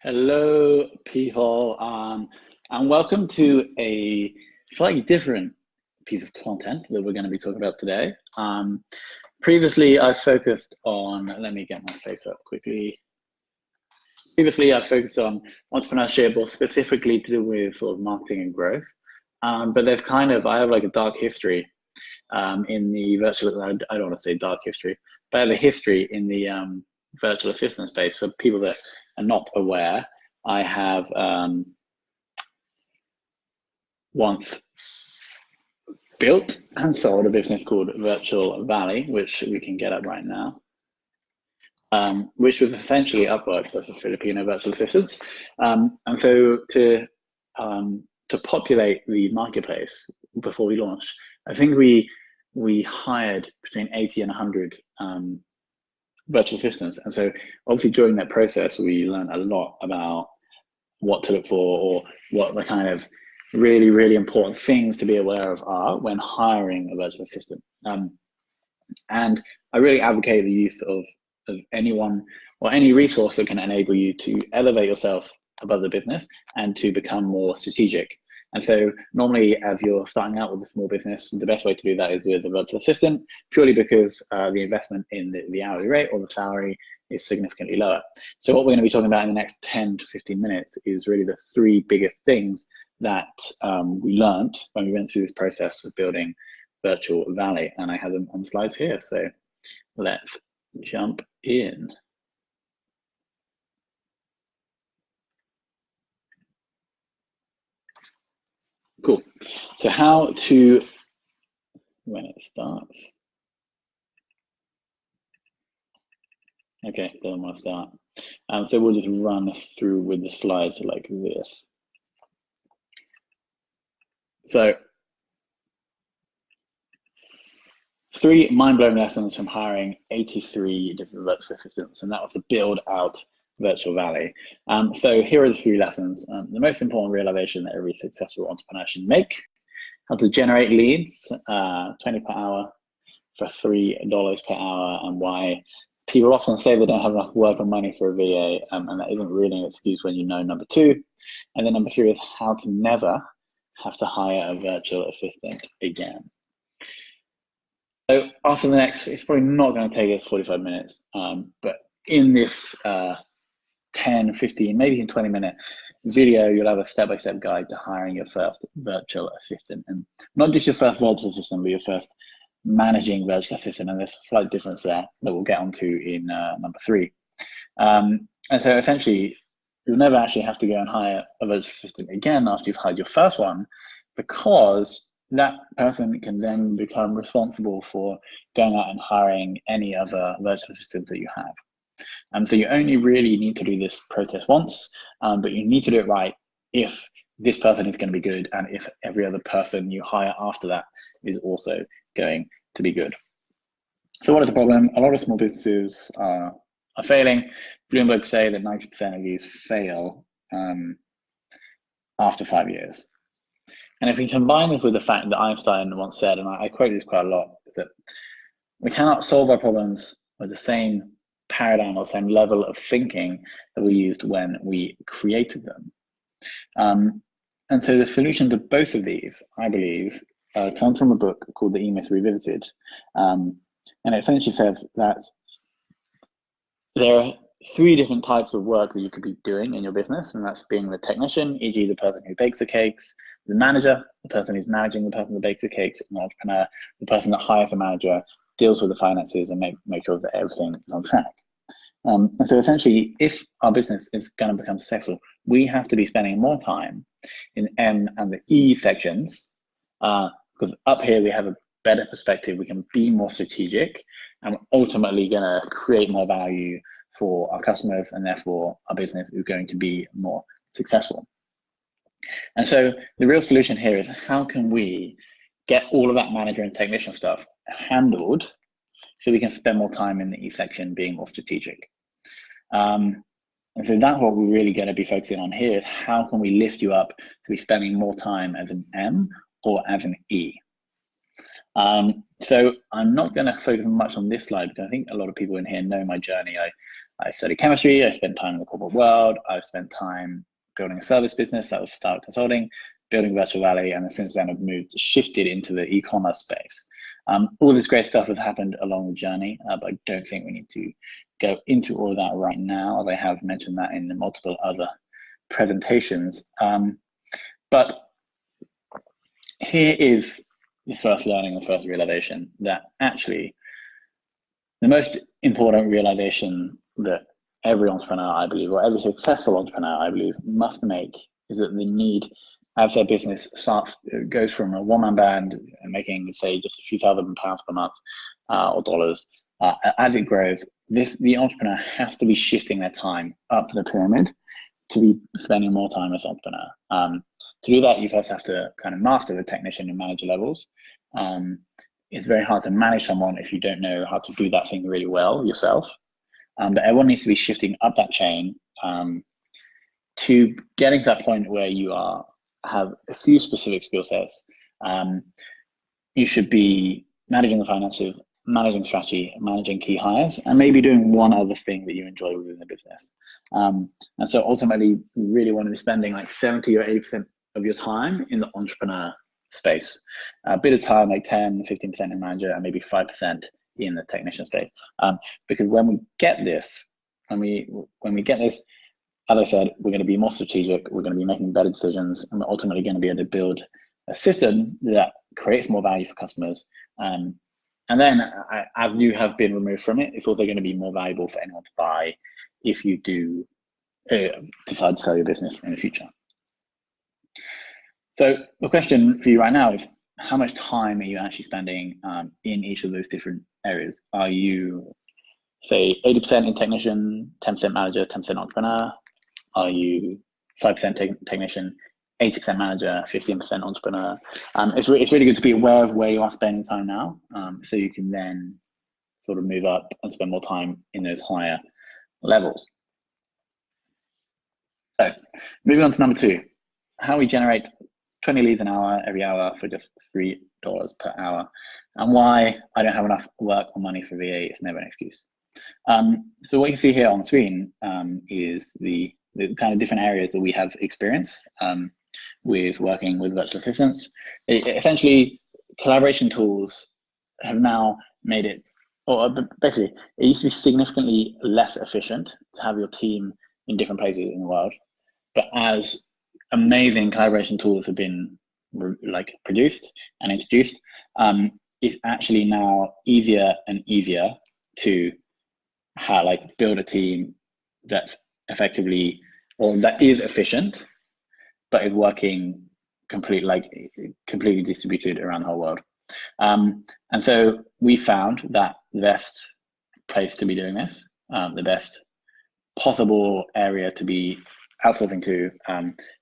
Hello, people, and welcome to a slightly different piece of content that we're going to be talking about today. Previously, I focused on, let me get my face up quickly. Previously, I focused on entrepreneurship, or specifically to do with sort of marketing and growth. But there's I have like a dark history in the virtual, I don't want to say dark history, but I have a history in the virtual assistant space. For people that are not aware, I have once built and sold a business called Virtual Valley, which we can get at right now, which was essentially Upwork for Filipino virtual assistants. And so to populate the marketplace before we launched, I think we hired between 80 and 100 virtual assistants. And so obviously during that process, we learned a lot about what to look for, or what the kind of really, really important things to be aware of are when hiring a virtual assistant. And I really advocate the use of anyone or any resource that can enable you to elevate yourself above the business and to become more strategic. And so normally, as you're starting out with a small business, the best way to do that is with a virtual assistant, purely because the investment in the hourly rate or the salary is significantly lower. So what we're going to be talking about in the next 10 to 15 minutes is really the three biggest things that we learned when we went through this process of building Virtual Valley. And I have them on slides here. So let's jump in. Cool. So how to, when it starts. Okay, doesn't want to start. So we'll just run through with the slides like this. So 3 mind-blowing lessons from hiring 83 different virtual assistants, and that was to build out Virtual Valley. So here are the 3 lessons. The most important realization that every successful entrepreneur should make: how to generate leads, 20 per hour for $3 per hour, and why people often say they don't have enough work or money for a VA, and that isn't really an excuse when you know number 2. And then number 3 is how to never have to hire a virtual assistant again. So after the next, it's probably not going to take us 45 minutes, but in this 10, 15, maybe even 20-minute video, you'll have a step-by-step guide to hiring your first virtual assistant, and not just your first virtual assistant, but your first managing virtual assistant. And there's a slight difference there that we'll get onto in number 3. And so essentially, you'll never actually have to go and hire a virtual assistant again after you've hired your first one, because that person can then become responsible for going out and hiring any other virtual assistant that you have. So you only really need to do this process once, but you need to do it right if this person is going to be good, and if every other person you hire after that is also going to be good. So what is the problem? A lot of small businesses are failing. Bloomberg say that 90% of these fail after 5 years. And if we combine this with the fact that Einstein once said, and I quote this quite a lot, is that we cannot solve our problems with the same paradigm or same level of thinking that we used when we created them. And so the solution to both of these, I believe, comes from a book called The E-Myth Revisited. And it essentially says that there are 3 different types of work that you could be doing in your business, and that's being the technician, e.g. the person who bakes the cakes; the manager, the person who's managing the person that bakes the cakes; and the entrepreneur, the person that hires the manager, deals with the finances, and make sure that everything is on track. And so essentially, if our business is going to become successful, we have to be spending more time in M and the E sections, because up here we have a better perspective, we can be more strategic, and we're ultimately going to create more value for our customers, and therefore our business is going to be more successful. And so the real solution here is, how can we get all of that manager and technician stuff handled so we can spend more time in the E section being more strategic? And so that's what we're really going to be focusing on here, is how can we lift you up to be spending more time as an M or as an E. So I'm not going to focus much on this slide, because I think a lot of people in here know my journey. I studied chemistry, I spent time in the corporate world, I've spent time building a service business that was Start Consulting, building Virtual Valley, and since then I've shifted into the e-commerce space. All this great stuff has happened along the journey, but I don't think we need to go into all of that right now, as I have mentioned that in multiple other presentations. But here is the first learning, the first realization, that actually the most important realization that every entrepreneur, I believe, or every successful entrepreneur, I believe, must make is that they need, as their business goes from a one-man band and making, say, just a few £1,000s per month or dollars, as it grows, the entrepreneur has to be shifting their time up the pyramid to be spending more time as an entrepreneur. To do that, you first have to kind of master the technician and manager levels. It's very hard to manage someone if you don't know how to do that thing really well yourself. But everyone needs to be shifting up that chain to getting to that point where you have a few specific skill sets. You should be managing the finances, managing strategy, managing key hires, and maybe doing one other thing that you enjoy within the business. And so ultimately, you really want to be spending like 70 or 80% of your time in the entrepreneur space. A bit of time, like 10, 15% in manager, and maybe 5% in the technician space. Because when we get this, as I said, we're going to be more strategic, we're going to be making better decisions, and we're ultimately going to be able to build a system that creates more value for customers. And then as you have been removed from it, it's also going to be more valuable for anyone to buy if you do decide to sell your business in the future. So the question for you right now is, how much time are you actually spending in each of those different areas? Are you, say, 80% in technician, 10% manager, 10% entrepreneur? Are you 5% technician, 80% manager, 15% entrepreneur? It's really good to be aware of where you are spending time now, so you can then sort of move up and spend more time in those higher levels. So moving on to number 2, how we generate 20 leads an hour every hour for just $3 per hour, and why I don't have enough work or money for VA is never an excuse. So what you see here on the screen is the kind of different areas that we have experience with working with virtual assistants. Essentially, collaboration tools have now made it, or basically, it used to be significantly less efficient to have your team in different places in the world. But as amazing collaboration tools have been produced and introduced, it's actually now easier and easier to build a team that's effectively, or that is efficient, but is working completely distributed around the whole world. And so we found that the best place to be doing this, the best possible area to be outsourcing to,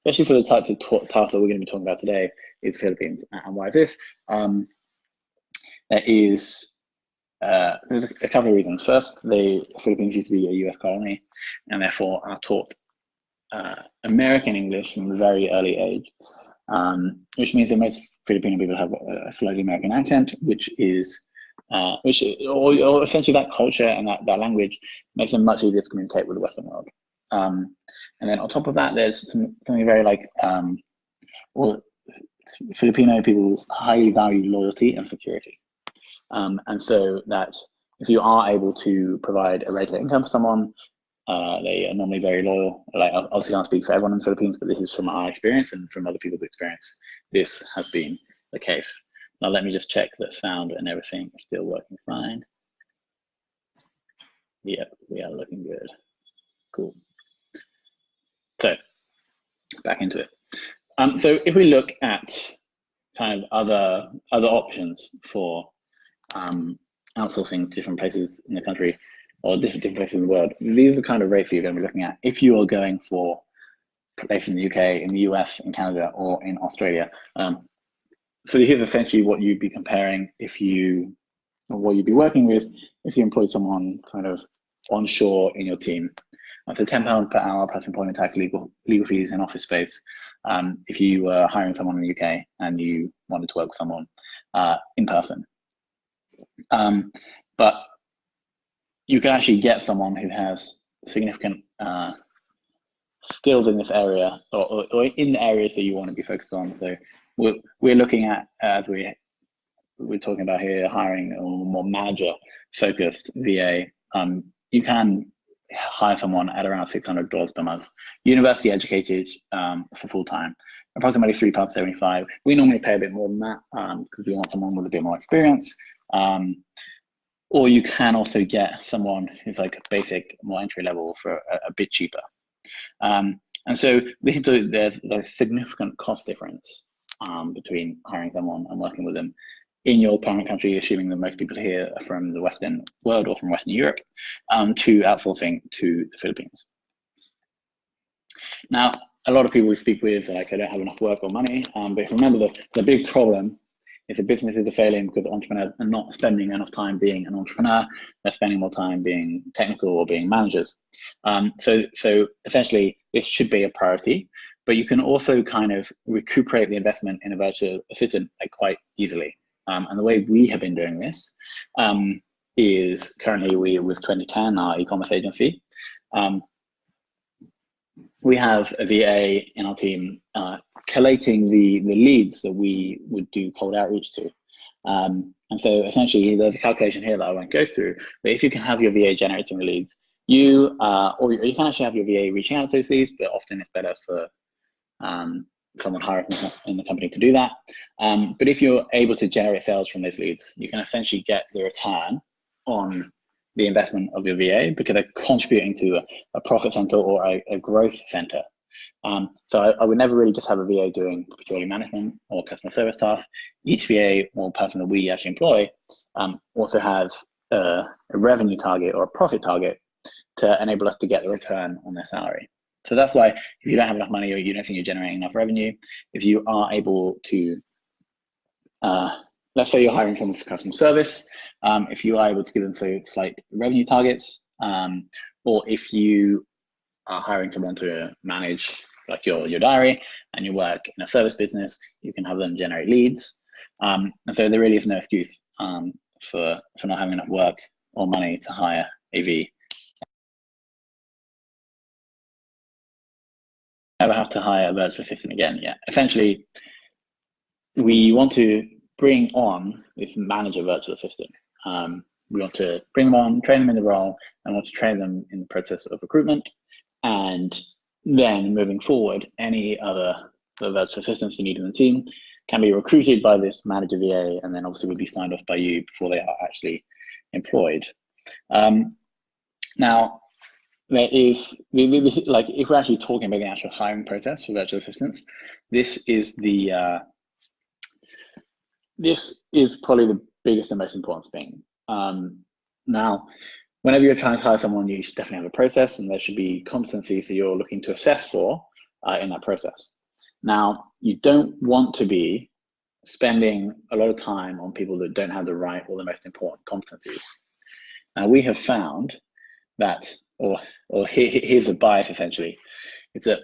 especially for the types of tasks that we're going to be talking about today, is Philippines. And why is this? There's a couple of reasons. First, the Philippines used to be a US colony, and therefore are taught American English from a very early age, which means that most Filipino people have a slightly American accent, or essentially that culture and that language makes them much easier to communicate with the Western world. And then on top of that, there's something very Filipino people highly value loyalty and security. And so that if you are able to provide a regular income for someone, they are normally very loyal. Obviously can't speak for everyone in the Philippines, but this is from our experience and from other people's experience. This has been the case. Now let me just check that sound and everything is still working fine. Yep, we are looking good. Cool. So back into it. So if we look at kind of other options for outsourcing to different places in the country or different places in the world, these are the kind of rates that you're going to be looking at if you are going for a place in the UK, in the US, in Canada, or in Australia. So here's essentially what you'd be comparing or what you'd be working with if you employ someone kind of onshore in your team. So £10 per hour plus employment tax, legal fees, and office space. If you were hiring someone in the UK and you wanted to work with someone in person. But you can actually get someone who has significant skills in this area, or in the areas that you want to be focused on. So we're looking at, as we're talking about here, hiring a more manager-focused VA. You can hire someone at around $600 per month, university educated, for full-time, approximately £3.75. We normally pay a bit more than that because we want someone with a bit more experience. Or you can also get someone who's like basic, more entry level for a bit cheaper. And so there's a significant cost difference between hiring someone and working with them in your current country, assuming that most people here are from the Western world or from Western Europe, to outsourcing to the Philippines. Now, a lot of people we speak with are like, I don't have enough work or money, but remember the big problem is that businesses are failing because entrepreneurs are not spending enough time being an entrepreneur. They're spending more time being technical or being managers. So essentially, this should be a priority, but you can also kind of recuperate the investment in a virtual assistant like quite easily. And the way we have been doing this is currently with 2010, our e-commerce agency. We have a VA in our team collating the leads that we would do cold outreach to. And so essentially there's a calculation here that I won't go through, but if you can have your VA generating the leads, or you can actually have your VA reaching out to those leads, but often it's better for someone hired in the company to do that. But if you're able to generate sales from those leads, you can essentially get the return on the investment of your VA because they're contributing to a profit center or a growth center. So I would never really just have a VA doing purely management or customer service tasks. Each VA or person that we actually employ also has a revenue target or a profit target to enable us to get the return on their salary. So that's why if you don't have enough money or you don't think you're generating enough revenue, if you are able to, let's say you're hiring someone for customer service, if you are able to give them slight revenue targets, or if you are hiring someone to manage like your diary and you work in a service business, you can have them generate leads. And so there really is no excuse for not having enough work or money to hire a VA. Never have to hire a virtual assistant again. Yeah, essentially, we want to bring on this manager virtual assistant. We want to bring them on, train them in the role, and want to train them in the process of recruitment. And then moving forward, any other virtual assistants you need in the team can be recruited by this manager VA, and then obviously would be signed off by you before they are actually employed. Now, there is, like, if we're actually talking about the actual hiring process for virtual assistants, this is probably the biggest and most important thing. Now, whenever you're trying to hire someone, you should definitely have a process, and there should be competencies that you're looking to assess for in that process. Now, you don't want to be spending a lot of time on people that don't have the right or the most important competencies. Now, we have found that, or here's the bias essentially, it's that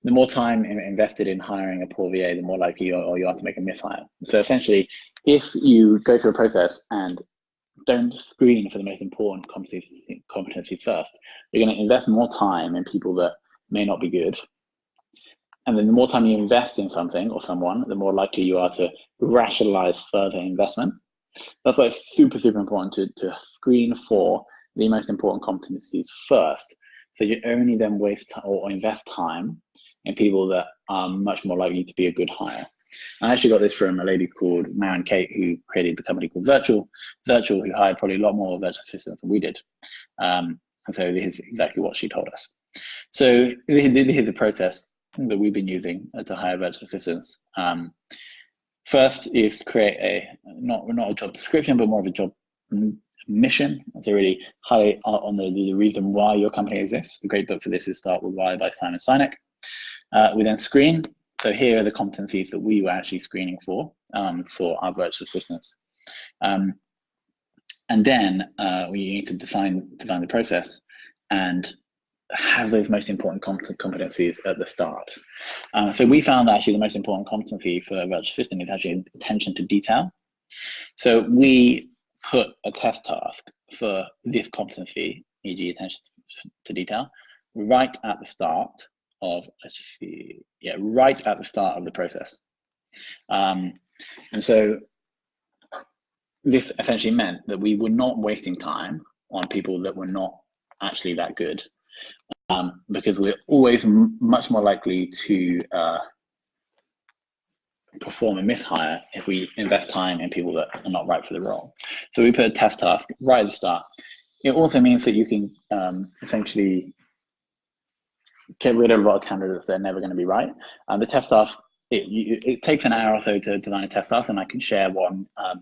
the more time invested in hiring a poor VA, the more likely you are to make a mishire. So essentially, if you go through a process and don't screen for the most important competencies first, you're going to invest more time in people that may not be good. And then the more time you invest in something or someone, the more likely you are to rationalize further investment. That's why it's super, super important to screen for the most important competencies first. So you only then waste or invest time in people that are much more likely to be a good hire. I actually got this from a lady called Maren Kate, who created the company called Virtual, who hired probably a lot more virtual assistants than we did. And so this is exactly what she told us. So this is the process that we've been using to hire virtual assistants. First is to create not a job description, but more of a job mission. So really highlight on the reason why your company exists. A great book for this is Start With Why by Simon Sinek. We then screen. So here are the competencies that we were actually screening for our virtual assistants. And then we need to define the process and have those most important competencies at the start. So we found that actually the most important competency for a virtual assistant is actually attention to detail. So we put a test task for this competency, e.g. to detail, right at the start of, let's just see, yeah, right at the start of the process. And so this essentially meant that we were not wasting time on people that were not actually that good, because we're always much more likely to perform a mishire if we invest time in people that are not right for the role. So we put a test task right at the start. It also means that you can essentially get rid of a lot of candidates that are never going to be right. The test task, it takes an hour or so to design a test task, and I can share one at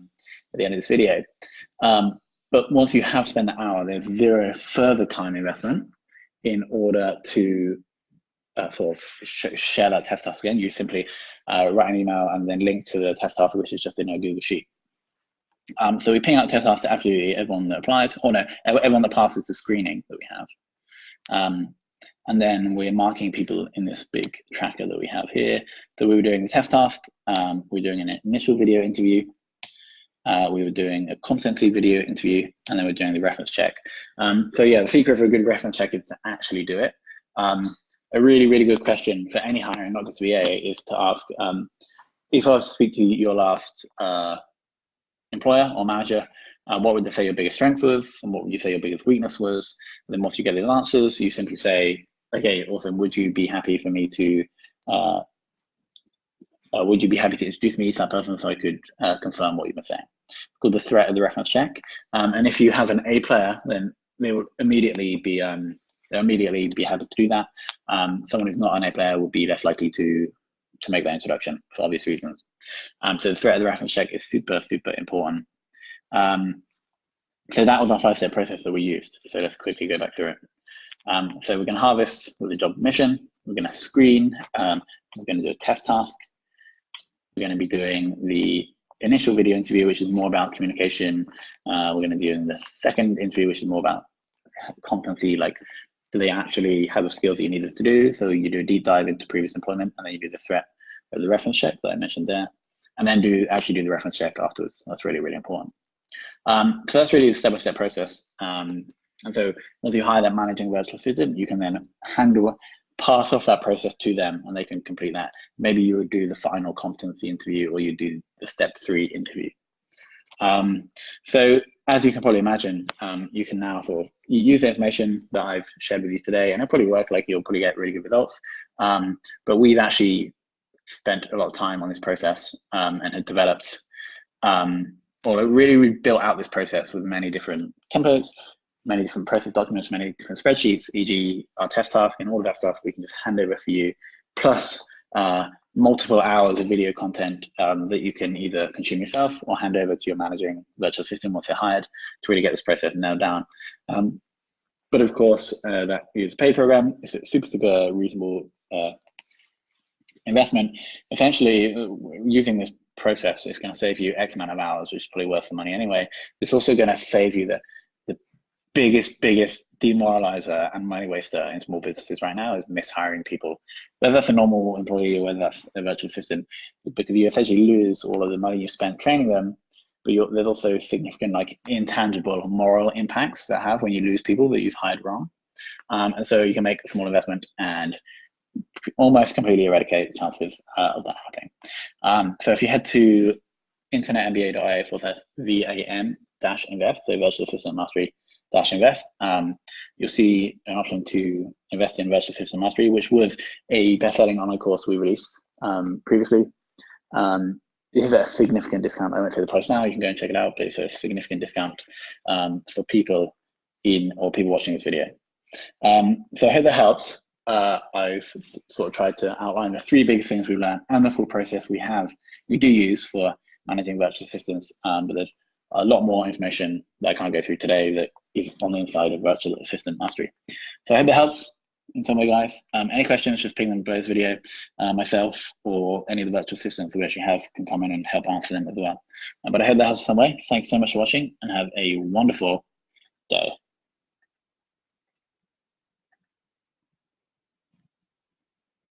the end of this video. But once you have spent the hour, there's zero further time investment in order to sort of share that test task again. You simply write an email and then link to the test task, which is just in a Google Sheet. So we ping out test tasks to absolutely everyone that applies, or no, everyone that passes the screening that we have. And then we're marking people in this big tracker that we have here. So we were doing the test task, we were doing an initial video interview, we were doing a competency video interview, and then we're doing the reference check. So yeah, the secret for a good reference check is to actually do it. A really, really good question for any hiring, not just VA, is to ask, if I was to speak to your last employer or manager, what would they say your biggest strength was, and what would you say your biggest weakness was? And then once you get the answers, you simply say, okay, awesome, would you be happy for me to, would you be happy to introduce me to that person so I could confirm what you've been saying? It's called the threat of the reference check. And if you have an A player, then they will immediately be happy to do that. Someone who's not an A player will be less likely to make that introduction for obvious reasons. So the threat of the reference check is super, super important. So that was our 5-step process that we used. So let's quickly go back through it. So we're going to harvest with a job mission. We're going to screen. We're going to do a test task. We're going to be doing the initial video interview, which is more about communication. We're going to be doing the second interview, which is more about competency, like do they actually have the skills that you need them to do? So you do a deep dive into previous employment, and then you do the threat of the reference check that I mentioned there, and then actually do the reference check afterwards. That's really, really important. So that's really the step-by-step process. And so once you hire that managing virtual assistant, you can then pass off that process to them, and they can complete that. Maybe you would do the final competency interview, or you do the step 3 interview. So as you can probably imagine, you can now sort of use the information that I've shared with you today, and it'll probably work, like you'll probably get really good results. But we've actually spent a lot of time on this process and had developed, or really built out this process with many different templates, many different process documents, many different spreadsheets, e.g. our test task, and all of that stuff we can just hand over for you, plus multiple hours of video content that you can either consume yourself or hand over to your managing virtual assistant once they're hired to really get this process nailed down. But of course, that is a paid program. It's a super, super reasonable investment. Essentially, using this process is going to save you X amount of hours, which is probably worth the money anyway. It's also going to save you the biggest demoralizer and money waster in small businesses right now is mishiring people, whether that's a normal employee or whether that's a virtual assistant, because you essentially lose all of the money you spent training them, but there's also significant like intangible moral impacts that have when you lose people that you've hired wrong. And so you can make a small investment and almost completely eradicate the chances of that happening. So if you head to internetmba.ia/VAM-invest, so virtual assistant mastery -invest, you'll see an option to invest in virtual assistant mastery, which was a best-selling online course we released previously. It is a significant discount. I won't say the price now, you can go and check it out, but it's a significant discount for people people watching this video. So I hope that helps. I've sort of tried to outline the 3 biggest things we've learned and the full process we do use for managing virtual assistants, but there's a lot more information that I can't go through today that is on the inside of virtual assistant mastery. So I hope that helps in some way, guys. Any questions, just ping them below this video. Myself or any of the virtual assistants that we actually have can come in and help answer them as well. But I hope that helps in some way. Thanks so much for watching, and have a wonderful day.